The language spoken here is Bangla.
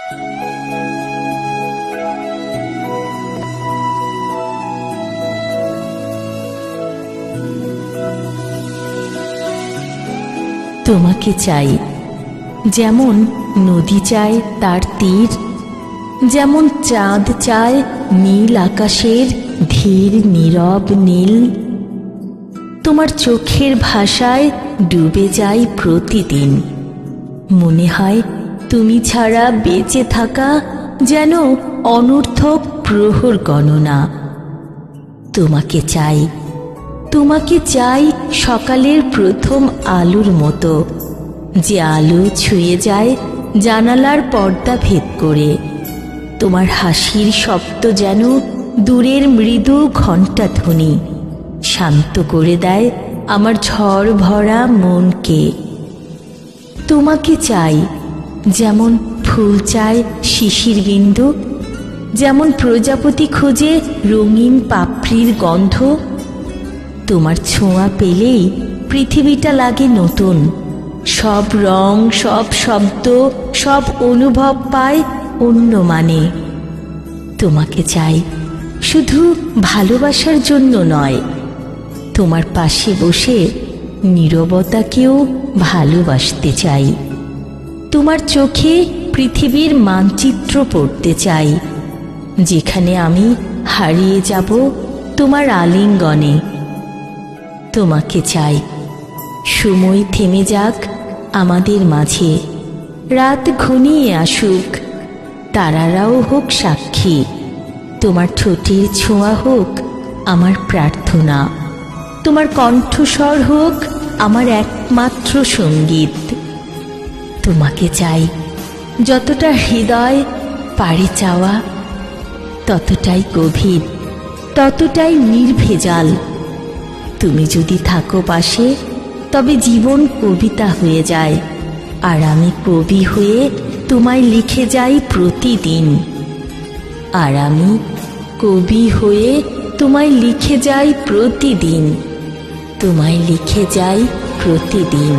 তোমাকে চাই যেমন নদী চায় তার তীর, যেমন চাঁদ চায় নীল আকাশের ধীর নীরব নীল। তোমার চোখের ভাষায় ডুবে যাই প্রতিদিন। মনে হয় তুমি ছাড়া বেঁচে থাকা যেন অনর্থক প্রহর গণনা। তোমাকে চাই, তোমাকে চাই সকালের প্রথম আলোর মতো, যে আলো ছুঁয়ে যায় জানালার পর্দা ভেদ করে। তোমার হাসির শব্দ যেন দূরের মৃদু ঘণ্টাধ্বনি, শান্ত করে দেয় আমার ঝড় ভরা মনকে। তোমাকে চাই যেমন ফুল চায় শিশির বিন্দু, যেমন প্রজাপতি খোঁজে রঙিন পাপড়ির গন্ধ। তোমার ছোঁয়া পেলেই পৃথিবীটা লাগে নতুন, সব রং, সব শব্দ, সব অনুভব পায় অন্য মানে। তোমাকে চাই শুধু ভালোবাসার জন্য নয়, তোমার পাশে বসে নীরবতাকেও ভালোবাসতে চাই। তোমার চোখে পৃথিবীর মানচিত্র পড়তে চাই, যেখানে আমি হারিয়ে যাব তোমার আলিঙ্গনে। তোমাকে চাই সময় থেমে যাক আমাদের মাঝে, রাত ঘনিয়ে আসুক, তারারাও হোক সাক্ষী। তোমার ঠোঁটের ছোঁয়া হোক আমার প্রার্থনা, তোমার কণ্ঠস্বর হোক আমার একমাত্র সঙ্গীত। তোমাকে চাই যতটা হৃদয় পারে চাওয়া, ততটাই গভীর, ততটাই নির্ভেজাল। তুমি যদি থাকো পাশে, তবে জীবন কবিতা হয়ে যায়, আর আমি কবি হয়ে তোমায় লিখে যাই প্রতিদিন। আর আমি কবি হয়ে তোমায় লিখে যাই প্রতিদিন, তোমায় লিখে যাই প্রতিদিন।